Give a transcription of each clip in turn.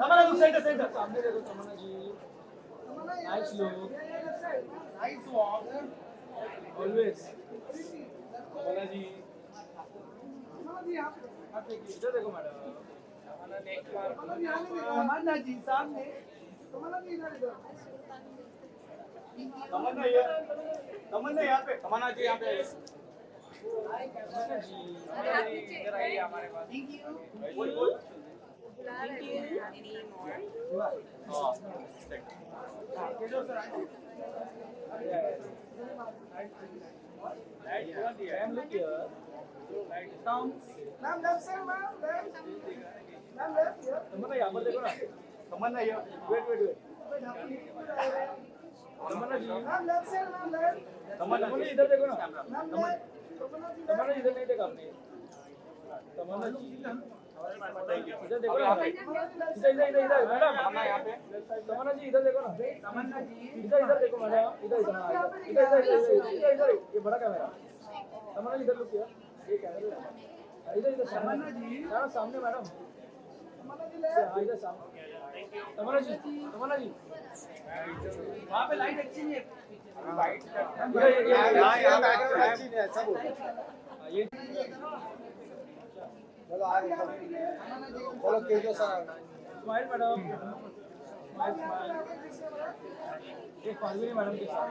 तमन्ना look center center सामने देखो तमन्ना जी nice look nice walk always तमन्ना जी आप देखिए इधर देखो मैडम तमन्ना नेक्स्ट बार तमन्ना जी सामने तमन्ना जी इधर इधर तमन्ना यहाँ पे तमन्ना जी यहाँ पे तमन्ना जी इधर आइए हमारे पास बोल बोल तमन्ना यहाँ पर देखो ना तमन्ना ये वेट वेट वेट तमन्ना जी तमन्ना इधर देखो ना तमन्ना इधर नहीं देखा आपने तमन्ना जी इधर देखो ना इधर इधर इधर इधर मैडम हमारा यहाँ पे तमन्ना जी इधर देखो ना तमन्ना जी इधर इधर देखो मैडम इधर इधर इधर इधर इधर इधर ये बड़ा कैमरा तमन्ना जी इधर लुक किया ये कैमरा इधर इधर तमन्ना जी सामने मैडम इधर सामने तमन्ना जी वहाँ पे लाइट अच्छी नहीं है लाइट यहाँ अच्छी नहीं है सब ये चलो आ गए चलो KJo sir smile madam smile smile एक फाल्गुनी मैडम के साथ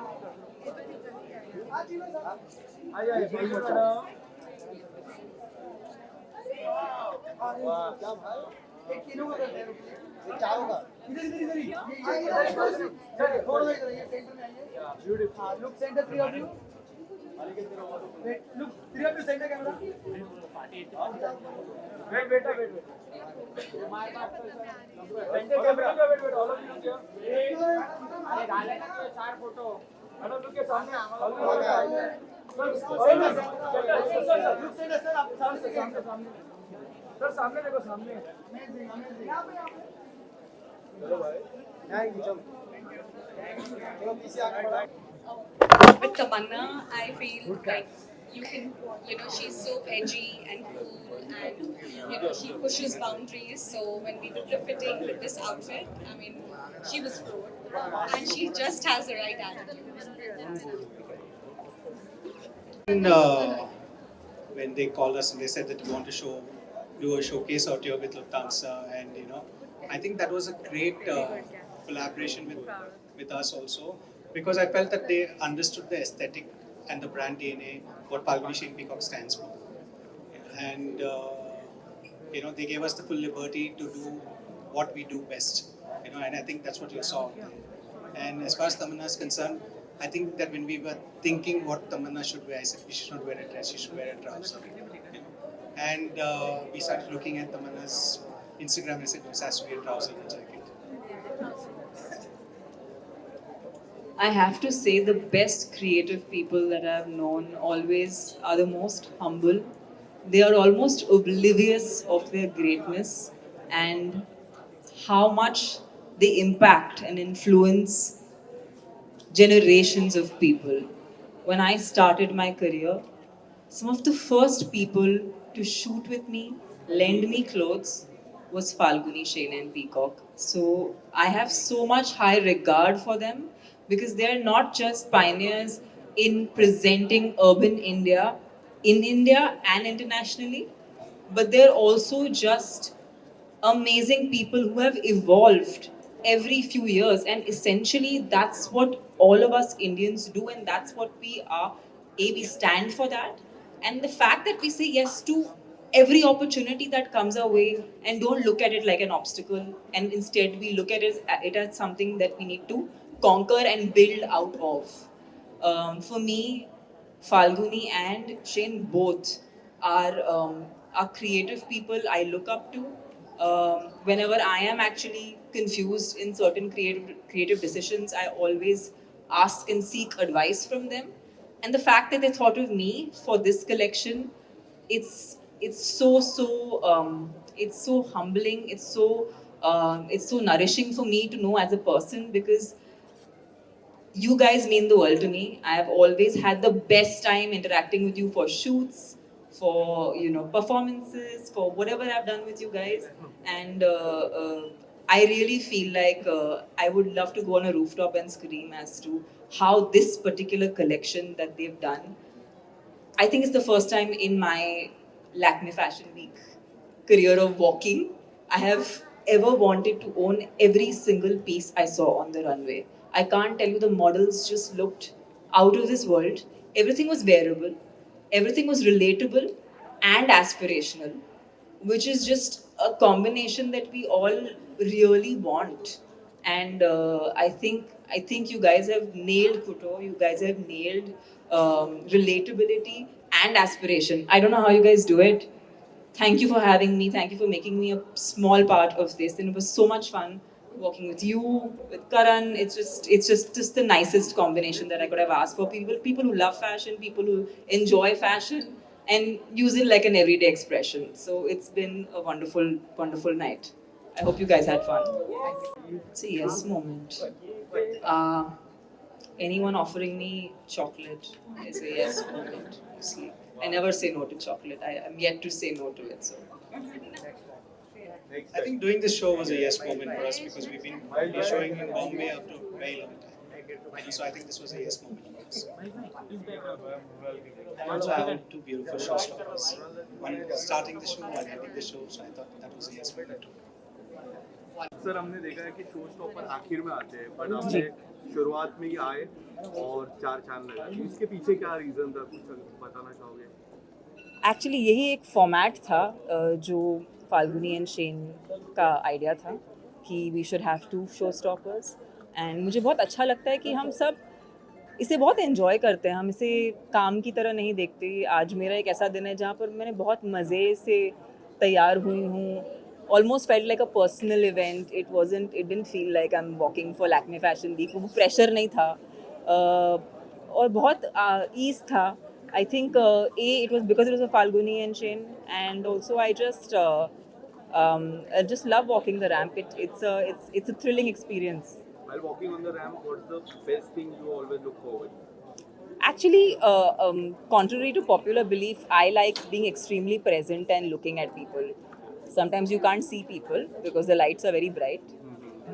आइए आइए फाल्गुनी मैडम वाह क्या भाई एक किलो का दे ये चारों का इधर इधर इधर इधर थोड़ा इधर ये सेंटर में आइए beautiful look centre 3 of you look 3 of you centre camera wait बेटा wait wait centre camera wait wait all of you क्या अरे डाले ना तो 4 फोटो मैडम लुक के सामने लुक सेंटर सर आप सामने सामने सर सामने देखो सामने चलो भाई थैंक यू चलो पीछे आगे बढ़ा With Tamanna, I feel like she's so edgy and cool, and she pushes boundaries. So when we did the fitting with this outfit, I mean, she was good, and she just has the right attitude. And, when they called us and they said that we want to do a showcase out here with Lufthansa, and I think that was a great collaboration with us also, because I felt that they understood the aesthetic and the brand DNA, what Falguni Shane Peacock stands for, and they gave us the full liberty to do what we do best, and I think that's what you saw. And as far as Tamanna is concerned, I think that when we were thinking what Tamanna should wear, I said she should not wear a dress, she should wear a trouser. And we started looking at Tamanna's Instagram and said, this has to be a trouser and a jacket. I have to say the best creative people that I've known always are the most humble. They are almost oblivious of their greatness and how much they impact and influence generations of people. When I started my career, some of the first people to shoot with me, lend me clothes, was Falguni Shane and Peacock. So I have so much high regard for them, because they are not just pioneers in presenting urban India in India and internationally, but they're also just amazing people who have evolved every few years, and essentially that's what all of us Indians do, and that's what we are. We stand for that, and the fact that we say yes to every opportunity that comes our way and don't look at it like an obstacle, and instead we look at it as something that we need to conquer and build out of. For me, Falguni and Shane both are creative people I look up to. Whenever I am actually confused in certain creative decisions, I always ask and seek advice from them. And the fact that they thought of me for this collection, it's so humbling. It's so nourishing for me to know as a person, because you guys mean the world to me. I have always had the best time interacting with you for shoots, for performances, for whatever I've done with you guys, and I really feel like I would love to go on a rooftop and scream as to how this particular collection that they've done. I think it's the first time in my Lakme Fashion Week career of walking, I have ever wanted to own every single piece I saw on the runway. I can't tell you, the models just looked out of this world. Everything was wearable, everything was relatable and aspirational, which is just a combination that we all really want. And I think you guys have nailed Kuto. You guys have nailed relatability and aspiration. I don't know how you guys do it. Thank you for having me. Thank you for making me a small part of this. And it was so much fun working with you, with Karan. It's just the nicest combination that I could have asked for. People who love fashion, people who enjoy fashion, and use it like an everyday expression. So it's been a wonderful, wonderful night. I hope you guys had fun. It's a yes moment. Uh, Anyone offering me chocolate is a yes moment. Honestly, I never say no to chocolate. I am yet to say no to it. So. I think doing this show was a yes moment for us because we're showing in Bombay after a very long time. And so I think this was a yes moment for us. And also I had two beautiful showstoppers. One starting the show, one ending the show, so I thought that was a yes moment too. Sir हमने देखा है कि show stopper आखिर में आते हैं but आपने शुरुआत में ही आए और 4 चांद लगा इसके पीछे क्या रीजन था कुछ बताना चाहोगे? एक्चुअली यही एक फॉर्मेट था जो फाल्गुनी एंड शेन का आइडिया था कि we should have 2 show stoppers. And मुझे बहुत अच्छा लगता है कि हम सब इसे बहुत एंजॉय करते हैं. हम इसे काम की तरह नहीं देखते. आज मेरा एक ऐसा दिन है जहाँ पर मैंने बहुत मज़े से तैयार हुई हूँ. Almost felt like a personal event. It didn't feel like I'm walking for Lakme Fashion Week. वो प्रेशर नहीं था और बहुत ईज था. I think it was because it was a Falguni and Shane, and also I just love walking the ramp. It's a thrilling experience. While walking on the ramp, what's the best thing you always look forward to? Actually, contrary to popular belief, I like being extremely present and looking at people. Sometimes you can't see people because the lights are very bright.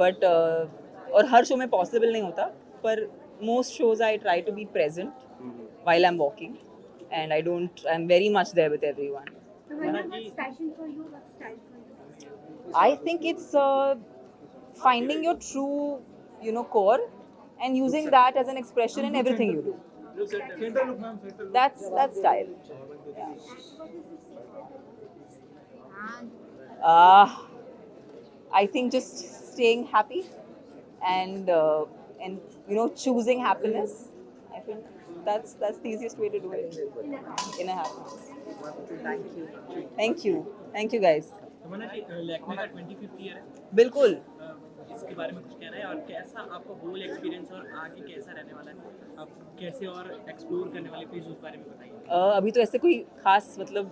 But और हर show में possible नहीं होता. पर most shows I try to be present while I'm walking, and I'm very much there with everyone. So what's fashion for you? What's style for you? I think it's finding your true, core, and using that as an expression in everything you do. That's style. I think just staying happy and choosing happiness. I think that's the easiest way to do it. Inner happiness. Thank you guys. तमन्ना जी लैक्मे का 25th year है. बिल्कुल. इसके बारे में कुछ कहना है और कैसा आपका होल एक्सपीरियंस और आगे कैसा रहने वाला है, आप कैसे और एक्सप्लोर करने वाले प्लीज उस बारे में बताइए. अभी तो ऐसे कोई खास मतलब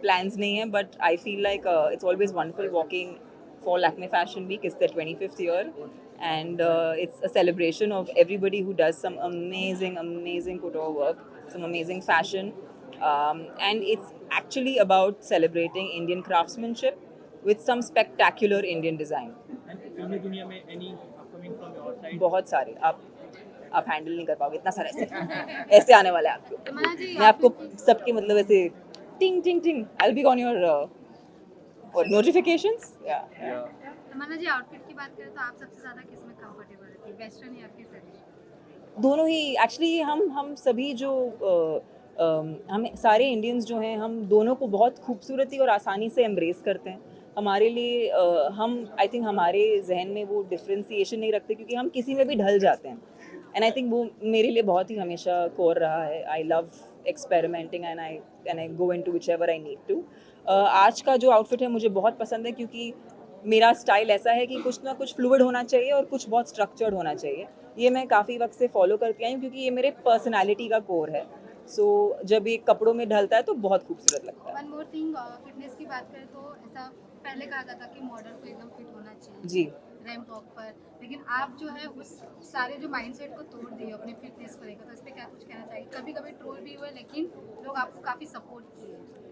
प्लान्स नहीं है, but I feel like it's always wonderful walking for Lakme Fashion Week. It's their 25th year, and it's a celebration of everybody who does some amazing couture work, some amazing fashion, and it's actually about celebrating Indian craftsmanship with some spectacular Indian design. And फिल्मी दुनिया में any upcoming from your side? बहुत सारे. आप handle नहीं कर पाओगे इतना सारा. ऐसे आने वाला है आपको. मैं आपको सबके मतलब ऐसे टिंग टिंग टिंग. I'll be on your notifications. Tamannaah ji outfit की बात करें तो आप सबसे ज्यादा किस में कंफर्टेबल रहती है, वेस्टर्न या फिर ट्रेडिशनल? दोनों ही. एक्चुअली हम सभी जो हम सारे इंडियंस जो हैं, हम दोनों को बहुत खूबसूरती और आसानी से एम्ब्रेस करते हैं. हमारे लिए हम आई थिंक हमारे जहन में वो डिफ्रेंसिएशन नहीं रखते क्योंकि हम किसी में भी ढल जाते हैं. एंड आई थिंक वो मेरे लिए बहुत ही हमेशा कोर रहा है. I love experimenting and I go into whichever I need to. आज का जो आउटफिट है मुझे बहुत पसंद है क्योंकि मेरा स्टाइल ऐसा है कि कुछ ना कुछ फ्लूइड होना चाहिए और कुछ बहुत स्ट्रक्चर्ड होना चाहिए. ये मैं काफ़ी वक्त से फॉलो करती आई हूँ क्योंकि ये मेरे पर्सनालिटी का कोर है. सो जब ये कपड़ों में ढलता है तो बहुत खूबसूरत लगता है. वन मोर थिंग, फिटनेस की बात करें तो ऐसा पहले कहा जाता कि मॉडल को एकदम फिट होना चाहिए जी. रैंप वॉक पर, लेकिन आप जो है उस सारे जो माइंडसेट को तोड़ दिए अपने फिटनेस को लेकर, तो इस पर क्या कुछ कहना चाहिए? कभी कभी ट्रोल भी हुए लेकिन लोग आपको काफ़ी सपोर्ट किए.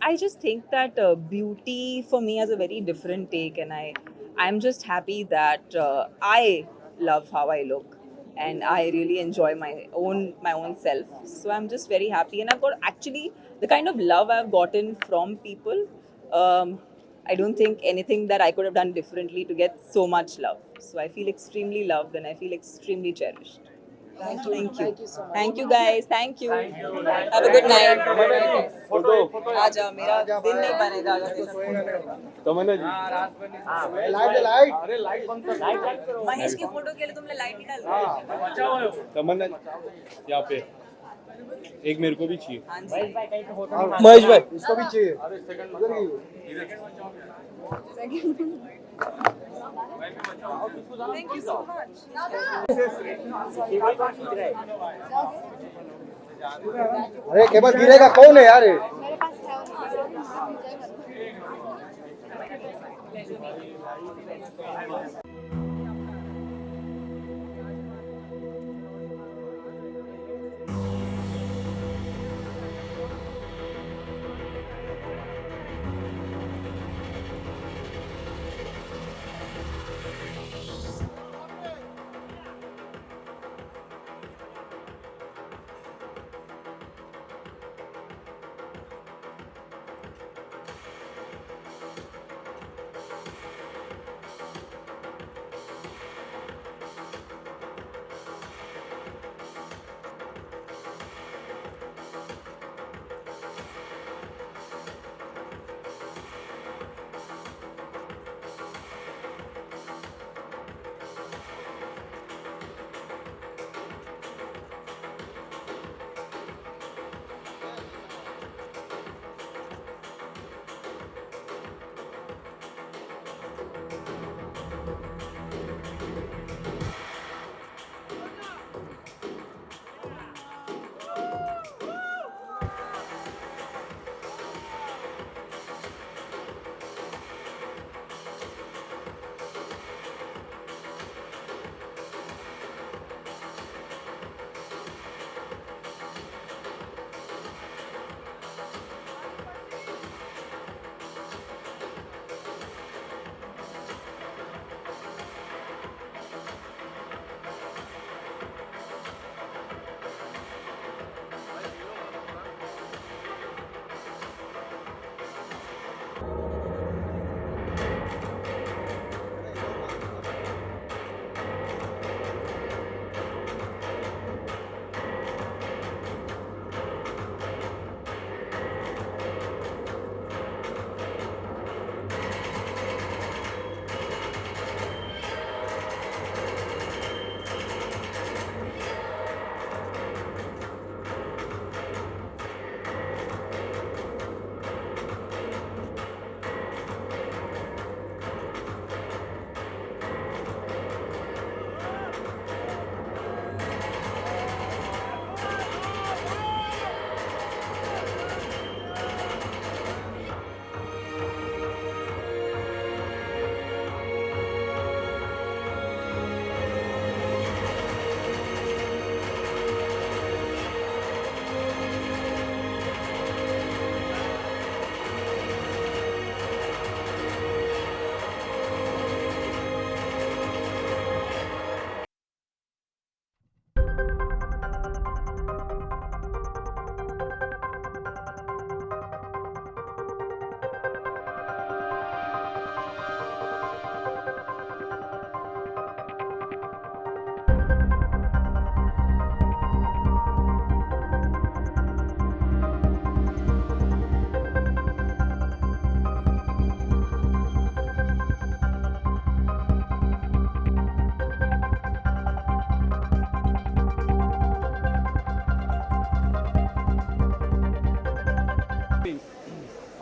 I just think that beauty for me has a very different take, and I'm just happy that I love how I look, and I really enjoy my own self. So I'm just very happy, and I've got actually the kind of love I've gotten from people. Um, I don't think anything that I could have done differently to get so much love. So I feel extremely loved and I feel extremely cherished. Thank you. Thank you guys. Thank you. Have a good night. Photo आ जाओ, मेरा दिन नहीं बनेगा अगर मेरा photo नहीं। तमन्ना जी अरे लाइट बंद कर, लाइट करो। महेश की फोटो के लिए तुमने लाइट निकाल दी? बचाओ है वो। तमन्ना यहाँ पे एक मेरे को भी चाहिए। हाँ जी। महेश भाई इसको भी चाहिए। अरे second Thank you so much. अरे केबल गिरेगा कौन है यार ये? मेरे पास है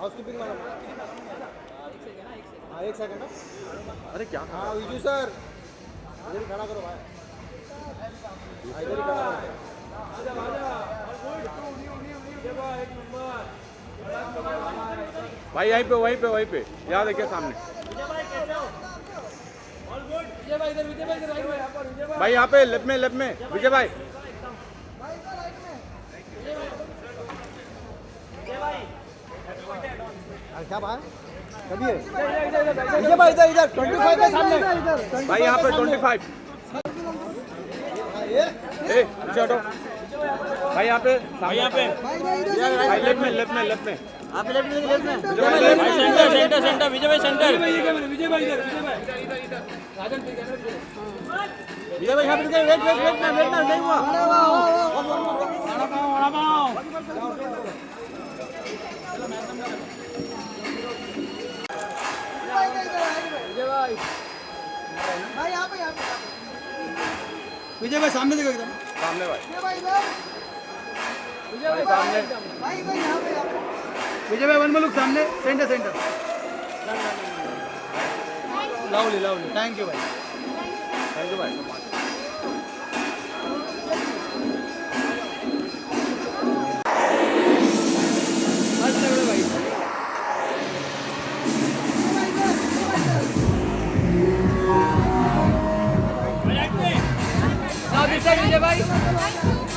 हाउसकीपिंग मैडम हाँ एक सेकंड अरे क्या हाँ विजू सर इधर ही खड़ा करो भाई हाँ, इधर ही खड़ा करो भाई वहीं पे यहाँ देखिए सामने भाई यहाँ पे लेफ्ट में विजय भाई क्या बात कभी है विजय भाई इधर इधर 25 के सामने भाई यहाँ पे 25 ए हटो भाई यहाँ पे भाई यहाँ पे भाई लेफ्ट में आप लेफ्ट में सेंटर सेंटर विजय भाई सेंटर विजय भाई इधर राजन विजय भाई यहाँ पे वेट नहीं हुआ विजय भाई सामने देखो एकदम सामने भाई विजय भाई सामने विजय भाई वन में लुक सामने सेंटर लावली थैंक यू भाई थैंक यू भाई विजय भाई